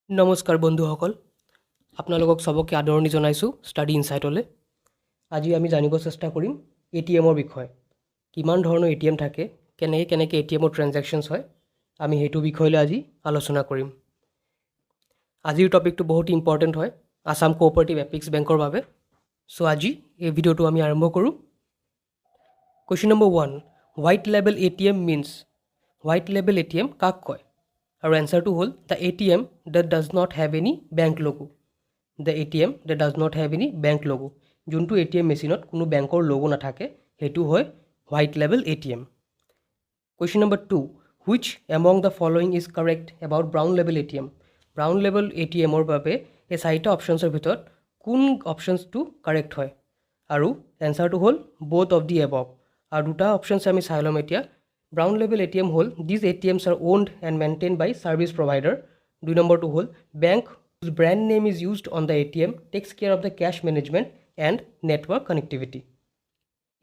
নমস্কাৰ বন্ধুসকল, আপোনালোকক চবকে আদৰণি জনাইছোঁ ষ্টাডি ইনচাইটলৈ। আজি আমি জানিব চেষ্টা কৰিম এটিএমৰ বিষয়ে। কিমান ধৰণৰ এটিএম থাকে, কেনেকৈ এটিএমৰ ট্ৰেঞ্জেকশ্যনছ হয়, আমি সেইটো বিষয়লৈ আজি আলোচনা কৰিম। আজিৰ টপিকটো বহুত ইম্পৰ্টেণ্ট হয় আছাম কোঅপাৰেটিভ এপিক্স বেংকৰ বাবে। চ' আজি এই ভিডিঅ'টো আমি আৰম্ভ কৰোঁ। Question number 1, white label ATM means. White label ATM কাক কয়? আৰু এনচাৰটো হ'ল the ATM that does not have any bank logo. The ATM that does not have any bank logo. যোনটো এটিএম মেচিনত কোনো বেংকৰ লগো নাথাকে সেইটো হয় white label ATM. Question number 2, which among the following is correct about brown label ATM. Brown label এটিএমৰ বাবে এই 4টা অপশ্যনছৰ ভিতৰত কোন অপশ্যনছটো কাৰেক্ট হয়? আৰু এনচাৰটো হ'ল বোথ অফ দি এবভ। আৰু দুটা অপশ্যনছ আমি চাই ল'ম এতিয়া। ব্ৰাউন লেবেল এটিএম হ'ল these ATMs are owned and maintain by service provider. 2 নম্বৰটো হ'ল bank whose brand name is used on the ATM takes care of the cash management and network connectivity.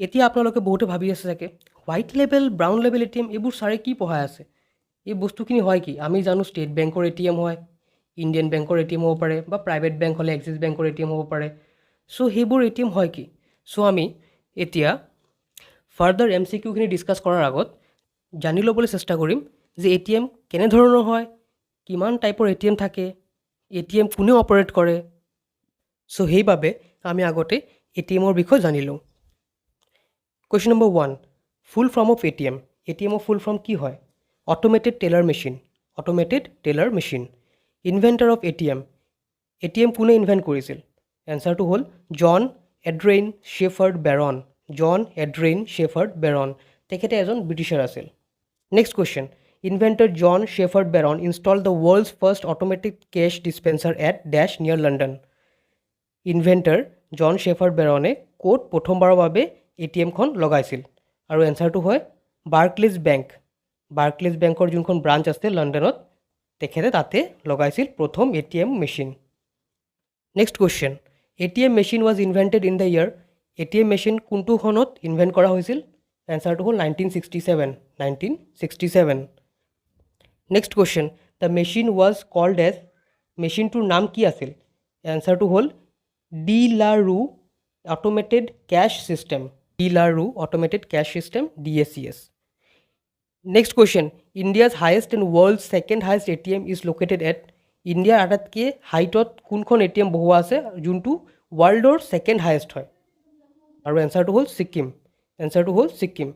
এতিয়া আপোনালোকে বহুতে ভাবি আছে চাগে white label brown label ATM এইবোৰ ছাৰে কি পঢ়াই আছে, এই বস্তুখিনি হয় কি? আমি জানো ষ্টেট বেংকৰ এটিএম হয়, ইণ্ডিয়ান বেংকৰ এটিএম হ'ব পাৰে, বা প্ৰাইভেট বেংক হ'লে এক্সিছ বেংকৰ এটিএম হ'ব পাৰে। চ' সেইবোৰ এটিএম হয় কি? চ' আমি এতিয়া ফাৰ্ডাৰ MCQখিনি ডিছকাছ কৰাৰ আগত জানি ল'বলৈ চেষ্টা কৰিম যে এটিএম কেনেধৰণৰ হয়, কিমান টাইপৰ এটিএম থাকে, এটিএম কোনে অপাৰেট কৰে। চ' সেইবাবে আমি আগতে এটিএমৰ বিষয়ে জানি লওঁ। Question number 1, full form of ATM. এটিএমৰ ফুল ফৰ্ম কি হয়? Automated teller machine. Automated teller machine. Inventor of ATM. ATM কোনে ইনভেণ্ট কৰিছিল? এনচাৰটো হ'ল John Adrian Shepherd Barron. John Adrian Shepherd Barron. তেখেতে এজন ব্ৰিটিছাৰ আছিল। Next question, inventor John Shepherd Barron install the world's first automatic cash dispenser at Des near London. ইনভেণ্টাৰ John shepherd বেৰনে ক'ত প্ৰথমবাৰৰ বাবে এটিএমখন লগাইছিল? আৰু এনচাৰটো হয় বাৰ্কলিজ বেংক। বাৰ্কলিজ বেংকৰ যোনখন ব্ৰাঞ্চ আছে লণ্ডনত, তেখেতে তাতে লগাইছিল প্ৰথম ATM machine. Next question, ATM machine was invented in the year. ATM machine কোনটো সনত ইনভেণ্ট কৰা হৈছিল? এনচাৰটো হ'ল 1967। 1967। Next question, the machine was called as. মেচিনটোৰ নাম কি আছিল? এনচাৰটো হ'ল D La Rue automated cash system. De La Rue automated cash system, DACS। Next question, India's highest and world second highest ATM is located at. ইণ্ডিয়াৰ আটাইতকৈ হাইটত কোনখন ATM বহোৱা আছে যোনটো ৱৰ্ল্ডৰ ছেকেণ্ড হায়েষ্ট হয়? আৰু এনচাৰটো হ'ল ছিকিম। এনচাৰটো হ'ল ছিকিম।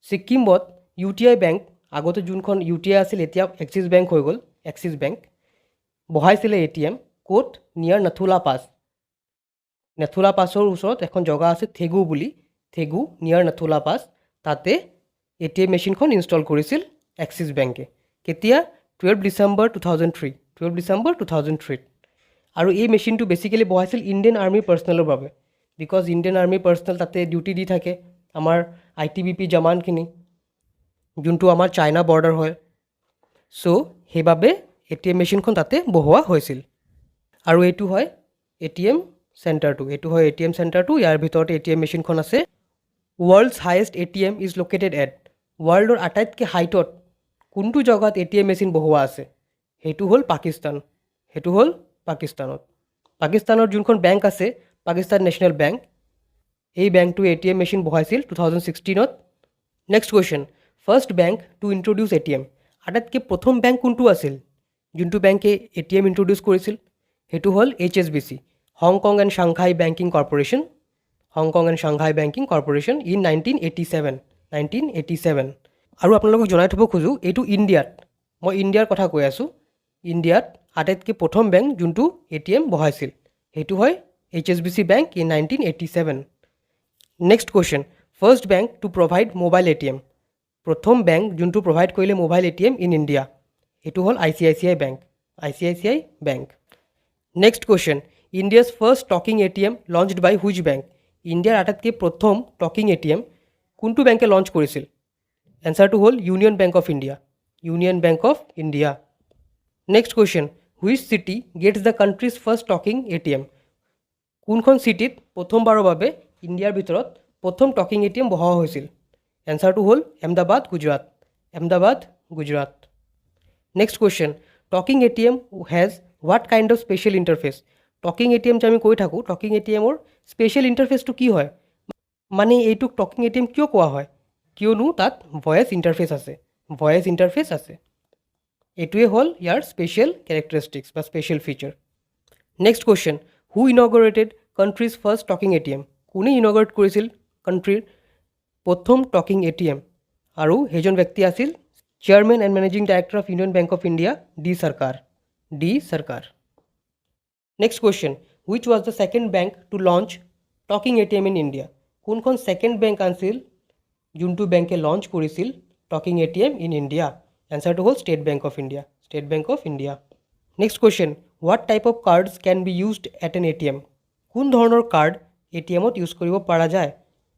ছিকিমত UTI বেংক, আগতে যোনখন UTI আছিল এতিয়া এক্সিছ বেংক হৈ গ'ল, এক্সিছ বেংক, বহাইছিলে এটিএম ক'ত? নিয়াৰ নাথুলা পাছ। নাথুলা পাছৰ ওচৰত এখন জেগা আছে থেগু বুলি, থেগু নিয়াৰ নাথুলা পাছ, তাতে এটিএম মেচিনখন ইনষ্টল কৰিছিল এক্সিছ বেংকে। কেতিয়া? 12 ডিচেম্বৰ 2003। 12 ডিচেম্বৰ 2003। আৰু এই মেচিনটো বেছিকেলি বহাইছিল ইণ্ডিয়ান আৰ্মিৰ পাৰ্চনেলৰ বাবে, বিকজ ইণ্ডিয়ান আৰ্মিৰ পাৰ্চনেল তাতে ডিউটি দি থাকে, আমাৰ ITBP জৱানখিনি, যোনটো আমাৰ চাইনা বৰ্ডাৰ হয়। চ' সেইবাবে এটিএম মেচিনখন তাতে বহোৱা হৈছিল। আৰু এইটো হয় এটিএম চেণ্টাৰটো। এইটো হয় এটিএম চেণ্টাৰটো, ইয়াৰ ভিতৰতে এটিএম মেচিনখন আছে। World's highest ATM is located at. ৱৰ্ল্ডৰ আটাইতকৈ হাইটত কোনটো জেগাত এটিএম মেচিন বহোৱা আছে? সেইটো হ'ল পাকিস্তান। সেইটো হ'ল পাকিস্তানত। পাকিস্তানৰ যোনখন বেংক আছে পাকিস্তান নেশ্যনেল বেংক, এই বেংকটো এটিএম মেচিন বহাইছিল 2016ত। Next question, first bank to introduce ATM. আটাইতকৈ প্ৰথম বেংক কোনটো আছিল যোনটো বেংকে এটিএম ইণ্ট্ৰডিউচ কৰিছিল? সেইটো হ'ল HSBC, Hong Kong and Shanghai banking corporation. Hong Kong and Shanghai banking corporation in 1987। 1987। আৰু আপোনালোকক জনাই থ'ব খোজোঁ এইটো ইণ্ডিয়াত, মই ইণ্ডিয়াৰ কথা কৈ আছোঁ, ইণ্ডিয়াত আটাইতকৈ প্ৰথম বেংক যোনটো এটিএম বহাইছিল সেইটো হয় HSBC bank in 1987। Next question, first bank to provide mobile ATM. প্ৰথম বেংক যোনটো প্ৰভাইড কৰিলে মোবাইল এটিএম ইন ইণ্ডিয়া, সেইটো হ'ল ICICI bank. ICICI bank. Next question, India's first talking ATM launched by which bank. ইণ্ডিয়াৰ আটাইতকৈ প্ৰথম talking ATM কোনটো বেংকে লঞ্চ কৰিছিল? এনচাৰটো হ'ল union Bank of India. Union Bank of India. Next question, which city gets the countries first talking ATM. কোনখন চিটিত প্ৰথমবাৰৰ বাবে ইণ্ডিয়াৰ ভিতৰত প্ৰথম টকিং এটিএম বহোৱা হৈছিল? এনচাৰটো হ'ল Ahmedabad, Gujarat. Ahmedabad, Gujarat. Next question, talking ATM has what kind of special interface talking A T M যে আমি কৈ থাকোঁ টকিং এ টি এমৰ স্পেচিয়েল ইণ্টাৰফেচটো কি হয় মানে এইটোক টকিং এ টি এম কিয় কোৱা হয় কিয়নো তাত ভয়েচ ইণ্টাৰফেচ আছে এইটোৱে হ'ল ইয়াৰ স্পেচিয়েল কেৰেক্টাৰিষ্টিক্স বা special feature next question who inaugurated country's first talking A T M কোনে ইনগৰেট কৰিছিল কাণ্ট্ৰিৰ প্ৰথম টকিং এ টি এম আৰু সেইজন ব্যক্তি আছিল chairman and managing director of Union Bank of India D Sarkar next question which was the second bank to launch talking A T M in India কোনখন second bank আছিল যোনটো বেংকে launch কৰিছিল talking A T M in India এনচাৰটো হ'ল State Bank of India next question what type of cards can be used at an A T M কোন ধৰণৰ card A T এমত ইউজ কৰিব পৰা যায়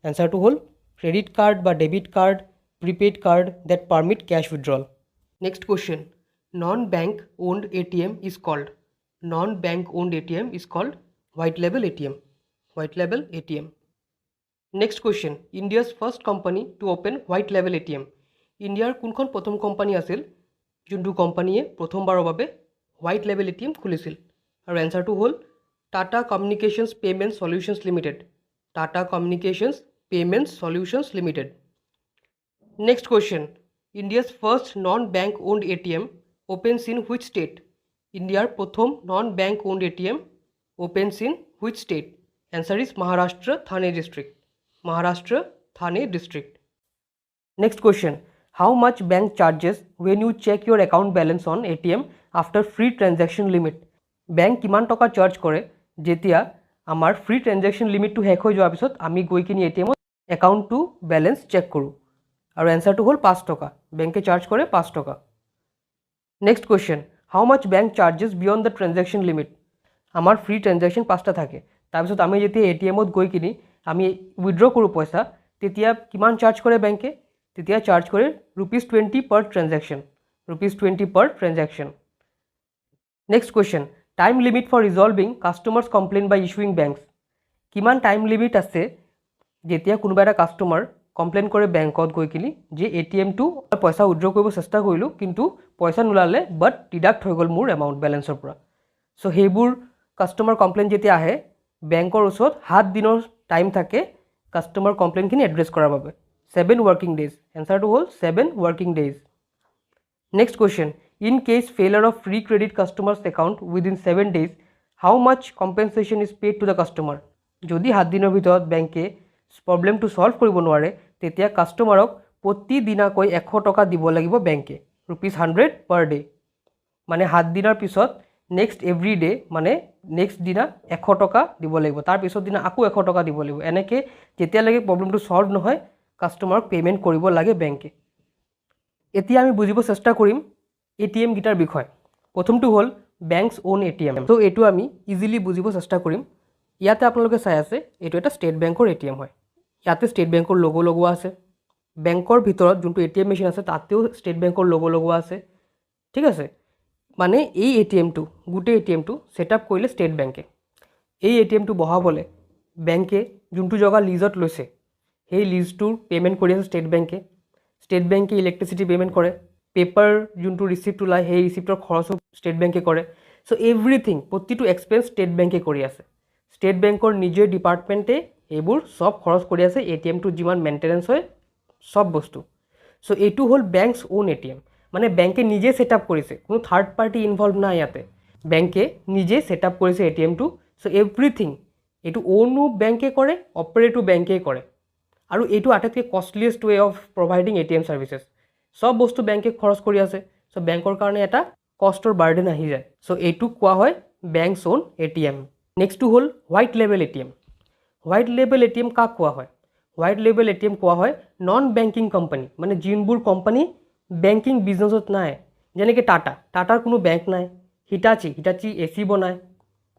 এনচাৰটো হ'ল ক্ৰেডিট কাৰ্ড বা debit card prepaid card that permit cash withdrawal next question non bank owned A T M is called white label A T M next question India's first company to open white label A T M ইণ্ডিয়াৰ কোনখন প্ৰথম company আছিল যোনটো কোম্পানীয়ে প্ৰথমবাৰৰ বাবে white label A T M খুলিছিল আৰু এনচাৰটো হ'ল Tata communications Payment Solutions Limited next question India's first non bank owned A T M opens in which state ইণ্ডিয়াৰ প্ৰথম non bank owned A T M opens in which state answer is Maharashtra Thane district next question how much bank charges when you check your account balance on A T M after free transaction limit bank কিমান টকা charge কৰে যেতিয়া আমাৰ free transaction লিমিটটো শেষ হৈ যোৱাৰ পিছত আমি গৈ কিনি এ টি এমত একাউণ্টটো বেলেঞ্চ চেক কৰোঁ আৰু এনচাৰটো হ'ল 5 টকা বেংকে চাৰ্জ কৰে 5 টকা next question how much bank charges beyond the transaction limit আমাৰ ফ্ৰী ট্ৰেনজেকশ্যন 5টা থাকে তাৰপিছত আমি যেতিয়া এ টি এমত গৈ কিনি আমি উইথড্ৰ কৰোঁ পইচা তেতিয়া কিমান চাৰ্জ কৰে বেংকে তেতিয়া চাৰ্জ কৰে ₹20 per transaction next question time limit for resolving customers complaint by issuing banks কিমান টাইম লিমিট আছে যেতিয়া কোনোবা এটা কাষ্টমাৰ কমপ্লেইন কৰে বেংকত গৈ কিনি যে এ টি এমটো পইচা উইথড্ৰ কৰিব চেষ্টা কৰিলোঁ কিন্তু পইচা নোলালে বাট ডিডাক্ট হৈ গ'ল মোৰ এমাউণ্ট বেলেঞ্চৰ পৰা চ' সেইবোৰ কাষ্টমাৰ কমপ্লেইন যেতিয়া আহে বেংকৰ ওচৰত 7 দিনৰ টাইম থাকে কাষ্টমাৰ কমপ্লেইনখিনি এড্ৰেছ কৰাৰ বাবে 7 ৱৰ্কিং ডেজ এনচাৰটো হ'ল 7 working days next question in case failure of free credit customers account within 7 days how much compensation is paid to the customer যদি 7 দিনৰ ভিতৰত বেংকে প্ৰব্লেমটো ছল্ভ কৰিব নোৱাৰে তেতিয়া কাষ্টমাৰক প্ৰতিদিনাকৈ 100 টকা দিব লাগিব বেংকে ₹100 per day মানে 7 দিনৰ পিছত নেক্সট এভৰি ডে মানে নেক্সট দিনা 100 টকা দিব লাগিব তাৰপিছত দিনা আকৌ 100 টকা দিব লাগিব এনেকৈ যেতিয়ালৈকে প্ৰব্লেমটো ছল্ভ নহয় কাষ্টমাৰক পে'মেণ্ট কৰিব লাগে বেংকে এতিয়া আমি বুজিব চেষ্টা কৰিম এ টি এম গীটাৰ বিষয় প্ৰথমটো হ'ল বেংকছ ওন এ টি এম ত' এইটো আমি ইজিলি বুজিব চেষ্টা কৰিম ইয়াতে আপোনালোকে চাই আছে এইটো এটা ষ্টেট বেংকৰ এ টি এম হয় ইয়াতে ষ্টেট বেংকৰ লোগো লগোৱা আছে বেংকৰ ভিতৰত যোনটো এ টি এম মেচিন আছে তাতেও ষ্টেট বেংকৰ লোগো লগোৱা আছে ঠিক আছে মানে এই এ টি এমটো গোটেই এ টি এমটো ছেটআপ কৰিলে ষ্টেট বেংকে এই এ টি এমটো বহাবলৈ বেংকে যোনটো জগা লিজত লৈছে সেই লিজটোৰ পে'মেণ্ট কৰি আছে ষ্টেট বেংকে ইলেক্ট্ৰিচিটি পে'মেণ্ট কৰে পেপাৰ যোনটো ৰিচিপ্ট ওলায় সেই ৰিচিপ্টৰ খৰচো ষ্টেট বেংকে কৰে চ' এভৰিথিং প্ৰতিটো এক্সপেঞ্চ ষ্টেট বেংকে কৰি আছে ষ্টেট বেংকৰ নিজৰ ডিপাৰ্টমেণ্টে এইবোৰ চব খৰচ কৰি আছে এ টি এমটোত যিমান মেইনটেনেঞ্চ হয় সব বস্তু চ' এইটো হ'ল বেংকছ ওন এ টি এম মানে বেংকে নিজে ছেটআপ কৰিছে কোনো থাৰ্ড পাৰ্টি ইনভলভ নাই ইয়াতে বেংকে নিজে ছেটআপ কৰিছে এ টি এমটো চ' এভৰিথিং এইটো ওনো বেংকে কৰে অপাৰেটো বেংকেই কৰে আৰু এইটো আটাইতকৈ costliest way of providing A T M services সব বস্তু বেংকে খৰচ কৰি আছে চ' বেংকৰ কাৰণে এটা কষ্টৰ বাৰ্ডেন আহি যায় চ' এইটোক কোৱা হয় বেংকছ ওন এ টি এম নেক্সটটো হ'ল white label A T M white label A T M কাক কোৱা হয় white label A T M কোৱা হয় নন বেংকিং কোম্পানী মানে যোনবোৰ কোম্পানী বেংকিং বিজনেছত নাই যেনেকৈ টাটাৰ কোনো বেংক নাই হিটাচি এ চি বনায়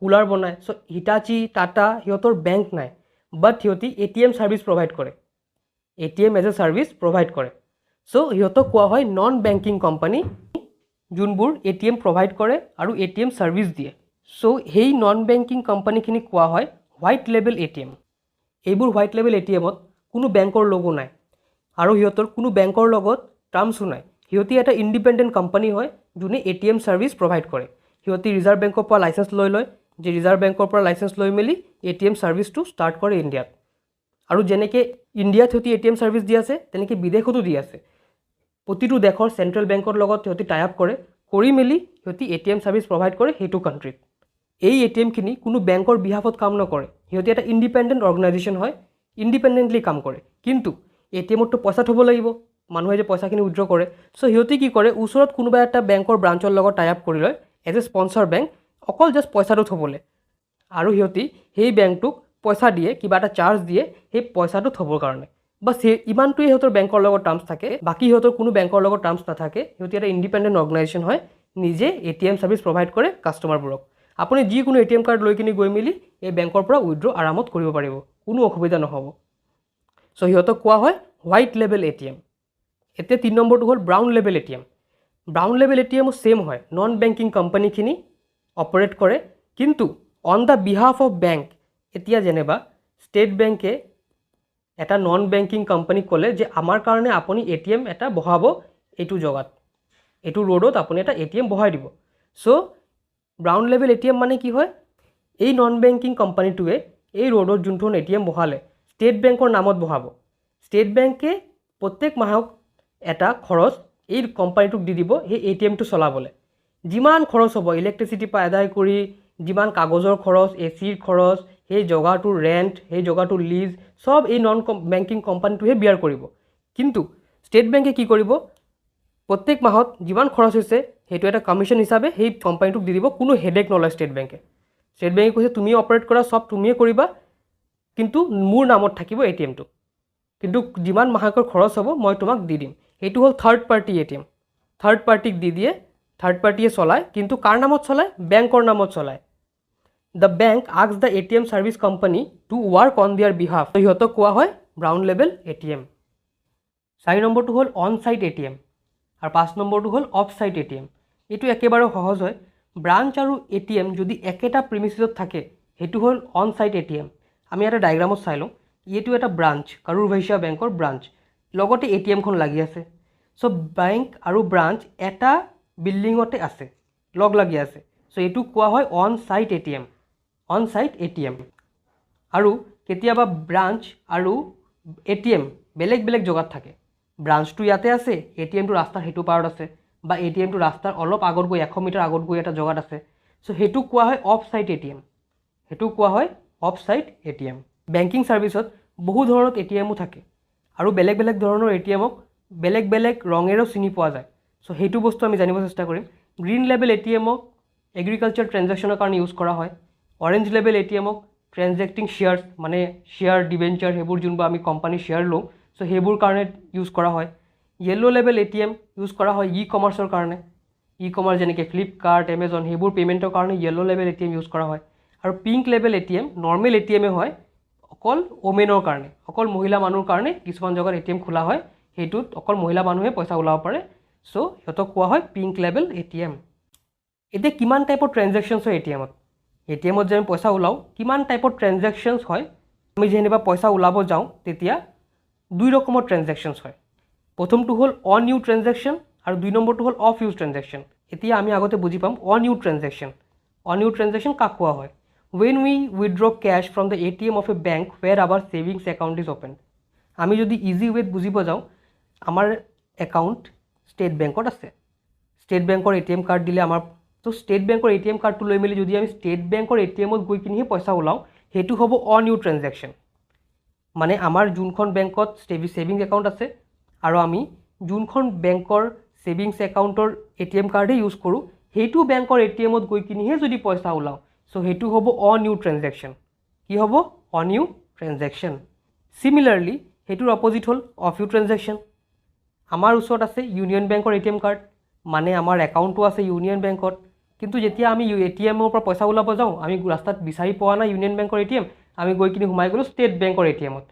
কুলাৰ বনায় চ' হিটাচি টাটা সিহঁতৰ বেংক নাই বাট সিহঁতি A T M service provide কৰে A T M as a service provide কৰে চ' সিহঁতক কোৱা হয় নন বেংকিং কোম্পানী যোনবোৰ এ টি এম প্ৰভাইড কৰে আৰু এ টি এম ছাৰ্ভিচ দিয়ে চ' সেই নন বেংকিং কোম্পানীখিনিক কোৱা হয় white label A T M এইবোৰ হোৱাইট লেবেল এ টি এমত কোনো বেংকৰ লোগো নাই আৰু সিহঁতৰ কোনো বেংকৰ লগত টাৰ্মছো নাই সিহঁতি এটা ইণ্ডিপেণ্ডেণ্ট কোম্পানী হয় যোনে এ টি এম ছাৰ্ভিচ প্ৰভাইড কৰে সিহঁতি ৰিজাৰ্ভ বেংকৰ পৰা লাইচেঞ্চ লৈ লয়, যে ৰিজাৰ্ভ বেংকৰ পৰা লাইচেঞ্চ লৈ মেলি ATM ছাৰ্ভিচটো ষ্টাৰ্ট কৰে ইণ্ডিয়াত। আৰু যেনেকৈ ইণ্ডিয়াত সিহঁতি ATM ছাৰ্ভিচ দি আছে, তেনেকৈ বিদেশতো দি আছে। প্ৰতিটো দেশৰ চেণ্ট্ৰেল বেংকৰ লগত সিহঁতি টাই আপ কৰে, কৰি মেলি সিহঁতি ATM ছাৰ্ভিচ প্ৰভাইড কৰে সেইটো কাণ্ট্ৰিত। এই ATMখিনি কোনো বেংকৰ বিহাফত কাম নকৰে, সিহঁতি এটা ইণ্ডিপেণ্ডেণ্ট অৰ্গেনাইজেশ্যন হয়, ইণ্ডিপেণ্ডেণ্টলি কাম কৰে। কিন্তু ATMততো পইচা থ'ব লাগিব, মানুহে যে পইচাখিনি উইথড্ৰ কৰে। চ' সিহঁতি কি কৰে, ওচৰত কোনোবা এটা বেংকৰ ব্ৰাঞ্চৰ লগত টাই আপ কৰি লয় এজ এ স্পনচাৰ বেংক, অকল জাষ্ট পইচাটো থ'বলৈ। আৰু সিহঁতি সেই বেংকটোক পইচা দিয়ে, কিবা এটা চাৰ্জ দিয়ে সেই পইচাটো থ'বৰ কাৰণে। বাছ ইমানটোৱে সিহঁতৰ বেংকৰ লগত টাৰ্মছ থাকে, বাকী সিহঁতৰ কোনো বেংকৰ লগত টাৰ্মছ নাথাকে। সিহঁতি এটা ইণ্ডিপেণ্ডেণ্ট অৰ্গেনাইজেশ্যন হয়, নিজে ATM ছাৰ্ভিচ প্ৰভাইড কৰে কাষ্টমাৰবোৰক। আপুনি যিকোনো ATM কাৰ্ড লৈ কিনি গৈ মেলি এই বেংকৰ পৰা উইথড্ৰ আৰামত কৰিব পাৰিব, কোনো অসুবিধা নহ'ব। চ' সিহঁতক কোৱা হয় হোৱাইট লেবেল ATM। এতিয়া 3 নম্বৰটো হ'ল brown label ATM। Brown label ATMও ছেইম হয়, নন বেংকিং কোম্পানীখিনি অপাৰেট কৰে, কিন্তু on the behalf of bank. এতিয়া যেনিবা ষ্টেট বেংকে এটা নন বেংকিং কোম্পানীক ক'লে যে আমাৰ কাৰণে আপুনি ATM এটা বহাব এইটো জেগাত, এইটো ৰোডত আপুনি এটা ATM বহাই দিব। চ' ব্ৰাউন লেবেল ATM মানে কি হয়, এই নন বেংকিং কোম্পানীটোৱে এই ৰোডত যোনটো ATM বহালে ষ্টেট বেংকৰ নামত বহাব। ষ্টেট বেংকে প্ৰত্যেক মাহক এটা খৰচ এই কোম্পানীটোক দি দিব সেই ATMটো চলাবলৈ। যিমান খৰচ হ'ব, ইলেক্ট্ৰিচিটিৰ পৰা আদায় কৰি যিমান কাগজৰ খৰচ, ACৰ খৰচ, সেই জেগাটোৰ ৰেণ্ট, সেই জেগাটোৰ লিজ, সব এই নন বেংকিং কোম্পানীটোহে বিয়াৰ কৰিব। কিন্তু ষ্টেট বেংকে কি কৰিব, প্ৰত্যেক মাহত যিমান খৰচ হৈছে সেইটো এটা কমিশ্যন হিচাপে সেই কোম্পানীটোক দি দিব, কোনো হেডেক নলয় ষ্টেট বেংকে। ষ্টেট বেংকে কৈছে তুমি অপাৰেট কৰা, সব তুমিয়ে কৰিবা, কিন্তু মোৰ নামত থাকিব ATMটো, কিন্তু যিমান মাহেকৰ খৰচ হ'ব মই তোমাক দি দিম। সেইটো হ'ল থাৰ্ড পাৰ্টি ATM। থাৰ্ড পাৰ্টিক দি দিয়ে, থাৰ্ড পাৰ্টিয়ে চলায়, কিন্তু কাৰ নামত চলায়, বেংকৰ নামত চলায়। The bank ask the ATM service company two work on দিয়াৰ বিহাফ। সিহঁতক কোৱা হয় ব্ৰাউন লেবেল ATM। 4 নম্বৰটো হ'ল অন চাইট ATM আৰু 5 নম্বৰটো হ'ল অফ চাইট ATM। এইটো একেবাৰে সহজ হয়। ব্ৰাঞ্চ আৰু ATM যদি একেটা প্ৰিমিচিছত থাকে সেইটো হ'ল অন চাইট ATM। আমি এটা ডায়েগ্ৰামত চাই লওঁ, এইটো এটা ব্ৰাঞ্চ, কাৰুৰ ভাইশ্য বেংকৰ ব্ৰাঞ্চ, লগতে ATMখন লাগি আছে। চ' বেংক আৰু ব্ৰাঞ্চ এটা বিল্ডিঙতে আছে, লগ লাগি আছে। চ' এইটো কোৱা হয় on site ATM, on site ATM। আৰু কেতিয়াবা ব্ৰাঞ্চ আৰু ATM বেলেগ বেলেগ জেগাত থাকে। ব্ৰাঞ্চটো ইয়াতে আছে, ATMটো ৰাস্তাৰ সেইটো পাৰত আছে, বা ATMটো ৰাস্তাৰ অলপ আগত গৈ 100 মিটাৰ আগত গৈ এটা জেগাত আছে। চ' সেইটো কোৱা হয় অফ চাইট ATM, সেইটো কোৱা হয় অফ চাইট ATM। বেংকিং ছাৰ্ভিচত বহু ধৰণৰ ATMও থাকে, আৰু বেলেগ বেলেগ ধৰণৰ ATMক বেলেগ বেলেগ ৰঙেৰেও চিনি পোৱা যায়। চ' সেইটো বস্তু আমি জানিব চেষ্টা কৰিম। গ্ৰীণ লেবেল ATMক এগ্ৰিকালচাৰ ট্ৰেনজেকশ্যনৰ কাৰণে ইউজ কৰা হয়। অৰেঞ্জ লেবেল ATMক ট্ৰেনজেক্টিং শ্বেয়াৰ্ছ, মানে শ্বেয়াৰ ডিবেঞ্চাৰ, সেইবোৰ যোনবোৰ আমি কোম্পানীৰ শ্বেয়াৰ লওঁ, চ' সেইবোৰ কাৰণে ইউজ কৰা হয়। য়েল্ল' লেবেল ATM ইউজ কৰা হয় কমাৰ্চৰ কাৰণে, কমাৰ্চ যেনেকৈ ফ্লিপকাৰ্ট, এমেজন, সেইবোৰ পে'মেণ্টৰ কাৰণে য়েল্ল' লেবেল ATM ইউজ কৰা হয়। আৰু পিংক লেবেল ATM নৰ্মেল ATMে হয়, অকল ওমেনৰ কাৰণে, অকল মহিলা মানুহৰ কাৰণে কিছুমান জেগাত ATM খোলা হয়, সেইটোত অকল মহিলা মানুহে পইচা ওলাব পাৰে। চ' সিহঁতক কোৱা হয় পিংক লেবেল ATM। এতিয়া কিমান টাইপৰ ট্ৰেনজেকশ্যনছ হয় ATMত? ATMত যে আমি পইচা ওলাওঁ, কিমান টাইপৰ ট্ৰেনজেকশ্যনছ হয়? আমি যেনিবা পইচা ওলাব যাওঁ তেতিয়া 2 ৰকমৰ ট্ৰেনজেকশ্যনছ হয়। প্ৰথমটো হ'ল অন ইউ ট্ৰেনজেকশ্যন আৰু 2 নম্বৰটো হ'ল অফ ইউ ট্ৰেনজেকশ্যন। এতিয়া আমি আগতে বুজি পাম on us transaction. On us transaction কাক কোৱা হয়? when we withdraw cash from the ATM of a bank where our savings account is open। আমি যদি ইজি ৱেত বুজিব যাওঁ, আমাৰ একাউণ্ট ষ্টেট বেংকত আছে, ষ্টেট বেংকৰ ATM কাৰ্ড দিলে আমাৰ, তো ষ্টেট বেংকৰ ATM কাৰ্ডটো লৈ মেলি যদি আমি ষ্টেট বেংকৰ ATMত গৈ কিনিহে পইচা ওলাওঁ, সেইটো হ'ব অন ইউ ট্ৰেনজেকশ্যন। মানে আমাৰ যোনখন বেংকত ছেভিংছ একাউণ্ট আছে আৰু আমি যোনখন বেংকৰ ছেভিংছ একাউণ্টৰ ATM কাৰ্ডহে ইউজ কৰোঁ, সেইটো বেংকৰ ATMত গৈ কিনিহে যদি পইচা ওলাওঁ, চ' সেইটো হ'ব অন ইউ ট্ৰেনজেকশ্যন। কি হ'ব? On us transaction. চিমিলাৰলি সেইটোৰ অপজিট হ'ল অফ ইউ ট্ৰেনজেকশ্যন। আমাৰ ওচৰত আছে ইউনিয়ন বেংকৰ ATM কাৰ্ড, মানে আমাৰ একাউণ্টটো আছে ইউনিয়ন বেংকত, কিন্তু যেতিয়া আমি ATMৰ পৰা পইচা ওলাব যাওঁ, আমি ৰাস্তাত বিচাৰি পোৱা নাই ইউনিয়ন বেংকৰ ATM, আমি গৈ কিনি সোমাই গ'লোঁ ষ্টেট বেংকৰ ATMত,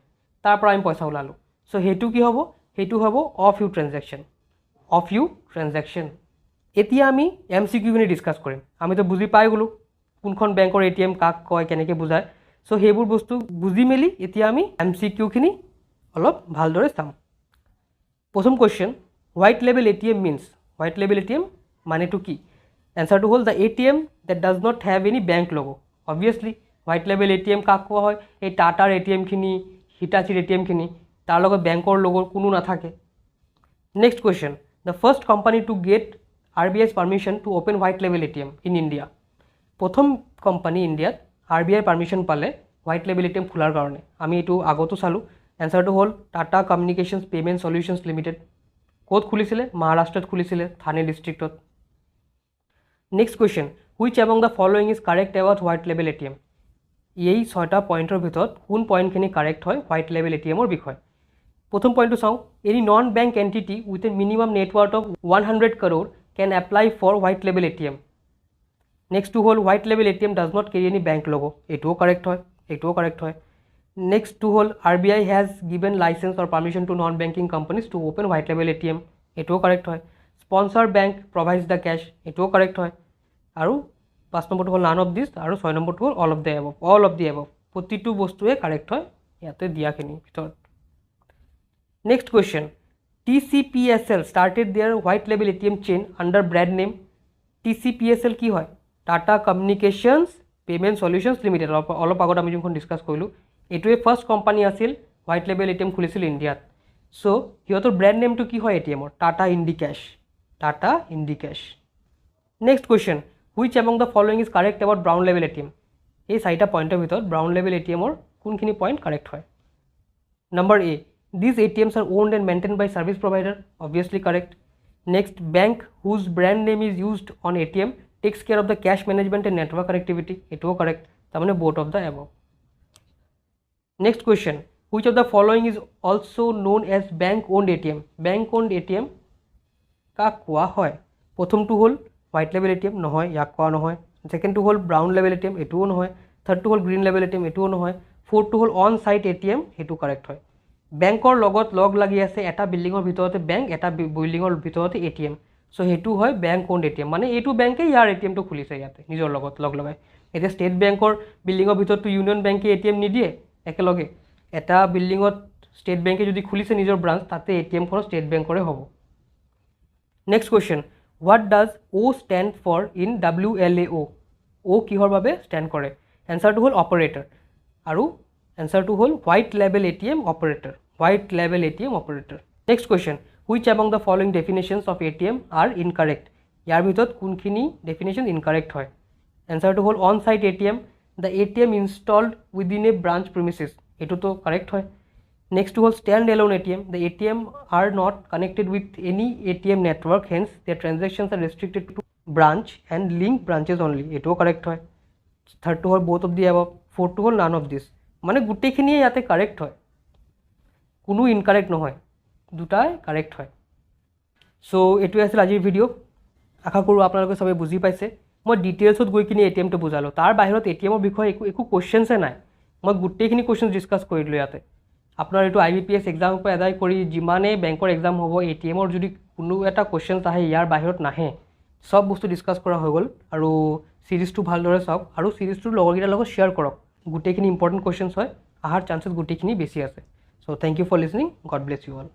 তাৰ পৰা আমি পইচা ওলালোঁ। চ' সেইটো কি হ'ব? সেইটো হ'ব off us transaction, off us transaction. এতিয়া আমি MCQখিনি ডিছকাছ কৰিম। আমিতো বুজি পাই গ'লোঁ কোনখন বেংকৰ ATM কাক কয়, কেনেকৈ বুজায়। চ' সেইবোৰ বস্তু বুজি মেলি এতিয়া আমি MCQখিনি অলপ ভালদৰে চাম। প্ৰথম question, white label ATM means. White label ATM মানেটো কি? এনচাৰটো হ'ল the ATM that does not have any bank logo. Obviously white label ATM কাক কোৱা হয়? এই টাটাৰ ATMখিনি, হিটাচিৰ ATMখিনি, তাৰ লগত বেংকৰ লগৰ কোনো নাথাকে। Next question, the first company to get RBI's permission to open white label ATM in India. প্ৰথম কোম্পানী ইণ্ডিয়াত RBI পাৰ্মিশ্যন পালে হোৱাইট লেবেল ATM খোলাৰ কাৰণে। আমি এইটো আগতো চালোঁ। এনচাৰটো হ'ল টাটা কমিউনিকেশ্যনছ পে'মেণ্ট সলিউশ্যনছ লিমিটেড। ক'ত খুলিছিলে? মহাৰাষ্ট্ৰত খুলিছিলে, থানে ডিষ্ট্ৰিক্টত। Next question, which among the following is correct about white label ATM? এই 6টা পইণ্টৰ ভিতৰত কোন পইণ্টখিনি কাৰেক্ট হয় হোৱাইট লেবেল ATMৰ বিষয়ে? প্ৰথম পইণ্টটো চাওঁ, any non bank entity with a minimum networth of 100 crore can apply for white label ATM। নেক্সটটো হ'ল white label ATM does not carry any bank logo. এইটোও কাৰেক্ট হয়, এইটোও কাৰেক্ট হয়। নেক্সটটো হ'ল RBI has given licence or permission to non banking companies to open white label ATM। এইটোও correct হয়। Sponsor bank provides the cash. এইটোও correct হয়। আৰু 5 নম্বৰটো হ'ল নান অফ দিছ, আৰু 6 নম্বৰটো হ'ল all of the above. All of the above, প্ৰতিটো বস্তুৱে কাৰেক্ট হয় ইয়াতে দিয়াখিনিৰ ভিতৰত। Next question, TCPSL started their white label ATM chain under brand name. TCPSL কি হয়? Tata communications payment সলিউশ্যনছ limited. অলপ আগত আমি যোনখন ডিছকাছ কৰিলোঁ, এইটোৱে ফাৰ্ষ্ট কোম্পানী আছিল হোৱাইট লেবেল ATM খুলিছিল ইণ্ডিয়াত। চ' সিহঁতৰ ব্ৰেণ্ড নেমটো কি হয় ATMৰ? Tata Indicash. Tata Indicash. Next question, which among the following is correct about brown label ATM? এই 4টা পইণ্টৰ ভিতৰত ব্ৰাউন লেবেল ATMৰ কোনখিনি পইণ্ট কাৰেক্ট হয়? Number A, these ATMs are owned and maintained by service provider. Obviously correct. Next, bank whose brand name is used on ATM takes care of the cash management and network connectivity. Eto correct. Tamane both of the above. Next question, which of the following is also known as bank owned ATM? Bank owned ATM ka koa hoy? Prothom to hol white label ATM nohoy, yak koa nohoy. Second to hol brown label ATM, etuo nohoy. Third to hol green label ATM, etuo nohoy. Fourth to hol on site ATM, etu correct hoy. বেংকৰ লগত লগ লাগি আছে, এটা বিল্ডিঙৰ ভিতৰতে bank, এটা বিল্ডিঙৰ ভিতৰতে ATM। চ' সেইটো হয় বেংক ওণ্ড ATM। মানে এইটো বেংকে ইয়াৰ ATMটো খুলিছে ইয়াতে নিজৰ লগত লগ লগাই। এতিয়া ষ্টেট বেংকৰ বিল্ডিঙৰ ভিতৰততো ইউনিয়ন বেংকে ATM নিদিয়ে একেলগে। এটা বিল্ডিঙত ষ্টেট বেংকে যদি খুলিছে নিজৰ ব্ৰাঞ্চ, তাতে ATMখন ষ্টেট বেংকৰে হ'ব। Next question, what does O stand for in WLAO? O কিহৰ বাবে ষ্টেণ্ড কৰে? এনচাৰটো হ'ল অপাৰেটৰ, আৰু এনচাৰটো হ'ল white label ATM operator. White label ATM operator. Next question, which among the following definitions of ATM are incorrect? ইয়াৰ ভিতৰত কোনখিনি ডেফিনেশ্যন ইনকাৰেক্ট হয়? এনচাৰটো হ'ল on site ATM, the ATM installed within a branch premises. এইটোতো correct হয়। নেক্সটটো হ'ল stand alone ATM, the ATM are not connected with any ATM network, hence the transactions are restricted to branch and link branches only. এইটোও correct হয়। থাৰ্ডটো হ'ল both of the above, ফ'ৰ্থটো হ'ল none of this। মানে গোটেইখিনিয়ে ইয়াতে correct হয়, কোনো incorrect নহয়, দুটাই কাৰেক্ট হয়। চ' এইটোৱে আছিল আজিৰ ভিডিঅ'। আশা কৰোঁ আপোনালোকে চবে বুজি পাইছে। মই ডিটেইলছত গৈ কিনে ATMটো বুজালোঁ, তাৰ বাহিৰত ATMৰ বিষয়ে একো কুৱেশ্যনছে নাই। মই গোটেইখিনি কুৱেশ্যন ডিছকাছ কৰি দিলোঁ ইয়াতে। আপোনাৰ এইটো IBPS এক্সামৰ পৰা আদায় কৰি যিমানেই বেংকৰ এক্সাম হ'ব, ATMৰ যদি কোনো এটা কুৱেশ্যনছ আহে ইয়াৰ বাহিৰত নাহে, চব বস্তু ডিছকাছ কৰা হৈ গ'ল। আৰু ছিৰিজটো ভালদৰে চাওক, আৰু ছিৰিজটোৰ লগৰকেইটাৰ লগত শ্বেয়াৰ কৰক। গোটেইখিনি ইম্পৰ্টেণ্ট কুৱেশ্যনছ হয়, অহাৰ চান্সেছ গোটেইখিনি বেছি আছে। So' thank you for listening. God bless you all.